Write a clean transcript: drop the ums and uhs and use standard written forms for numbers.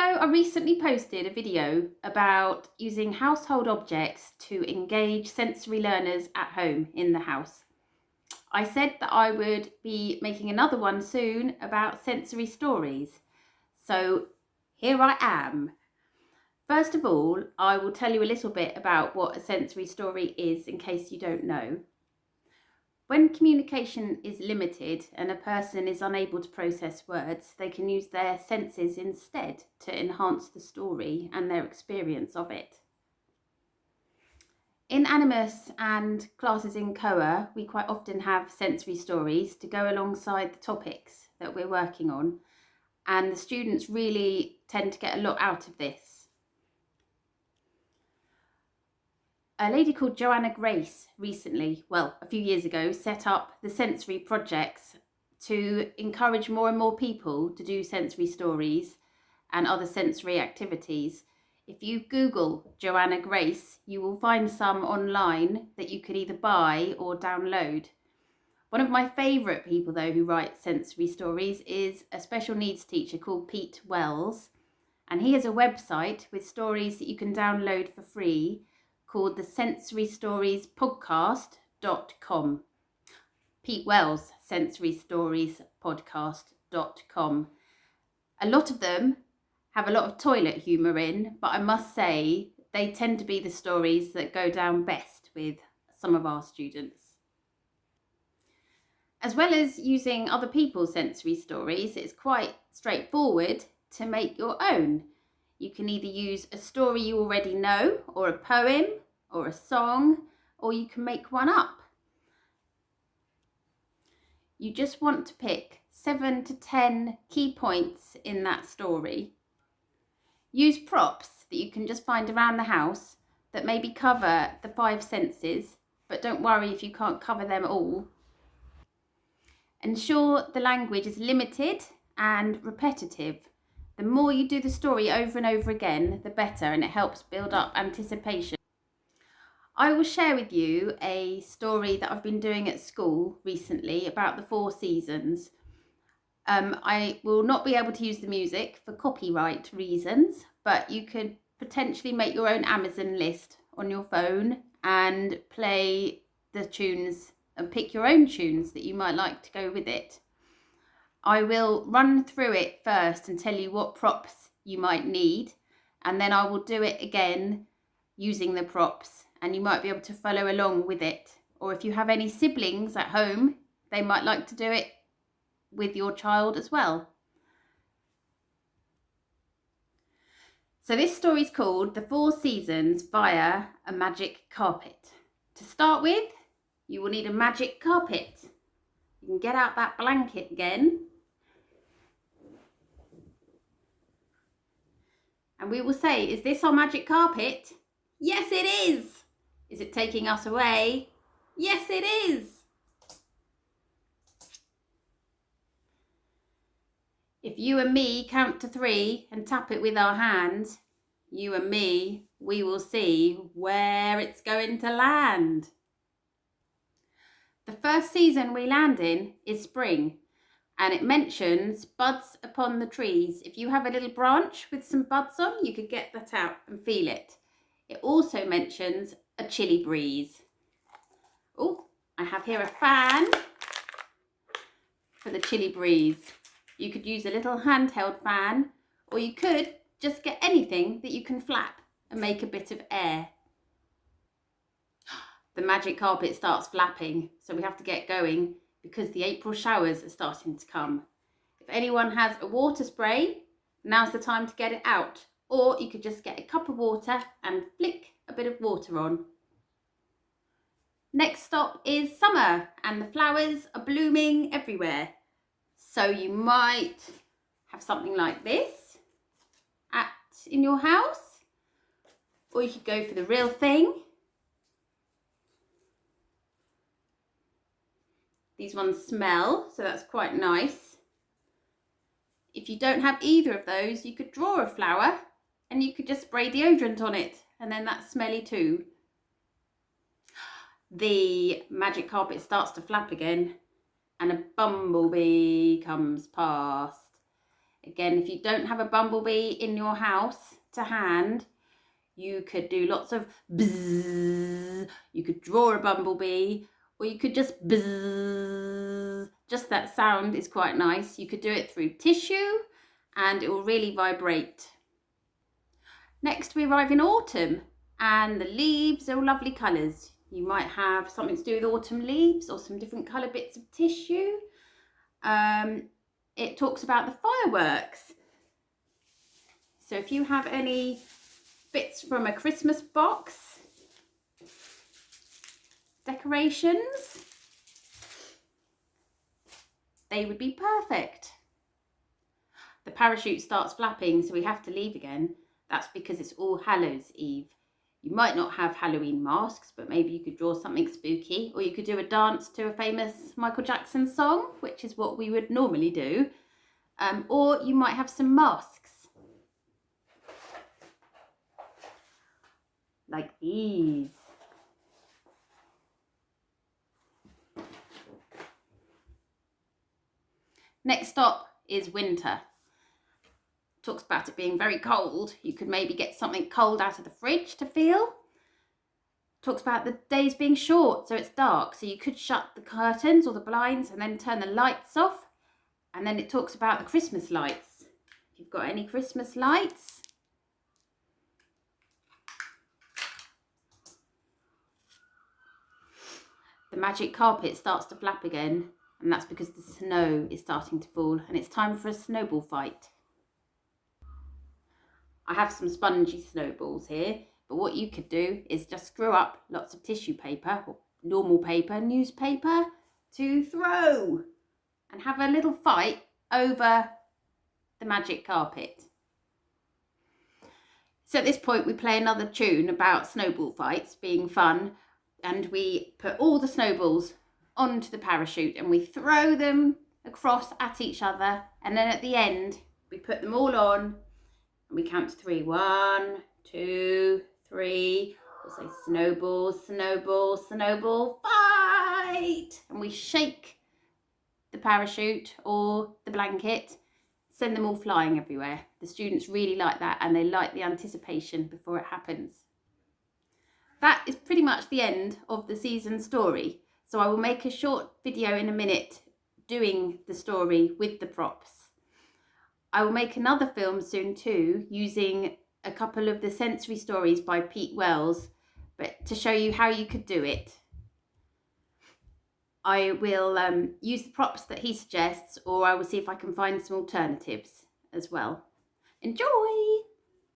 Hello, I recently posted a video about using household objects to engage sensory learners at home in the house. I said that I would be making another one soon about sensory stories. So here I am. First of all, I will tell you a little bit about what a sensory story is in case you don't know. When communication is limited and a person is unable to process words, they can use their senses instead to enhance the story and their experience of it. In Animus and classes in COA, we quite often have sensory stories to go alongside the topics that we're working on, and the students really tend to get a lot out of this. A lady called Joanna Grace recently, a few years ago, set up the sensory projects to encourage more and more people to do sensory stories and other sensory activities. If you Google Joanna Grace, you will find some online that you can either buy or download. One of my favourite people, though, who writes sensory stories is a special needs teacher called Pete Wells, and he has a website with stories that you can download for free called the sensorystoriespodcast.com. Pete Wells, sensorystoriespodcast.com. A lot of them have a lot of toilet humour in, but I must say they tend to be the stories that go down best with some of our students. As well as using other people's sensory stories, it's quite straightforward to make your own. You can either use a story you already know, or a poem, or a song, or you can make one up. You just want to pick 7 to 10 key points in that story. Use props that you can just find around the house that maybe cover the 5 senses, but don't worry if you can't cover them all. Ensure the language is limited and repetitive. The more you do the story over and over again, the better, and it helps build up anticipation. I will share with you a story that I've been doing at school recently about the 4 seasons. I will not be able to use the music for copyright reasons, but you could potentially make your own Amazon list on your phone and play the tunes and pick your own tunes that you might like to go with it. I will run through it first and tell you what props you might need, and then I will do it again using the props, and you might be able to follow along with it. Or if you have any siblings at home, they might like to do it with your child as well. So this story is called The 4 Seasons via a Magic Carpet. To start with, you will need a magic carpet. You can get out that blanket again. And we will say, is this our magic carpet? Yes, it is. Is it taking us away? Yes, it is. If you and me count to 3 and tap it with our hands, you and me, we will see where it's going to land. The first season we land in is spring, and it mentions buds upon the trees. If you have a little branch with some buds on, you could get that out and feel it. It also mentions a chilly breeze. Oh, I have here a fan for the chilly breeze. You could use a little handheld fan, or you could just get anything that you can flap and make a bit of air. The magic carpet starts flapping, so we have to get going because the April showers are starting to come. If anyone has a water spray, now's the time to get it out. Or you could just get a cup of water and flick a bit of water on. Next stop is summer, and the flowers are blooming everywhere. So you might have something like this in your house, or you could go for the real thing. These ones smell, so that's quite nice. If you don't have either of those, you could draw a flower and you could just spray deodorant on it, and then that's smelly too. The magic carpet starts to flap again, and a bumblebee comes past. Again, if you don't have a bumblebee in your house to hand, you could do lots of bzzz. You could draw a bumblebee, or you could just bzzz. Just that sound is quite nice. You could do it through tissue and it will really vibrate. Next, we arrive in autumn and the leaves are all lovely colours. You might have something to do with autumn leaves or some different colour bits of tissue. It talks about the fireworks. So if you have any bits from a Christmas box, decorations, they would be perfect. The parachute starts flapping, so we have to leave again. That's because it's All Hallows Eve. You might not have Halloween masks, but maybe you could draw something spooky, or you could do a dance to a famous Michael Jackson song, which is what we would normally do. Or you might have some masks, like these. Next stop is winter. Talks about it being very cold. You could maybe get something cold out of the fridge to feel. Talks about the days being short, so it's dark. So you could shut the curtains or the blinds and then turn the lights off. And then it talks about the Christmas lights. If you've got any Christmas lights. The magic carpet starts to flap again, and that's because the snow is starting to fall and it's time for a snowball fight. I have some spongy snowballs here, but what you could do is just screw up lots of tissue paper or normal paper, newspaper, to throw and have a little fight over the magic carpet. So at this point we play another tune about snowball fights being fun, and we put all the snowballs onto the parachute and we throw them across at each other, and then at the end we put them all on and we count to 3. 1, 2, 3. We'll say snowball, snowball, snowball, fight! And we shake the parachute or the blanket, send them all flying everywhere. The students really like that, and they like the anticipation before it happens. That is pretty much the end of the season story. So I will make a short video in a minute doing the story with the props. I will make another film soon too, using a couple of the sensory stories by Pete Wells, but to show you how you could do it. I will use the props that he suggests, or I will see if I can find some alternatives as well. Enjoy!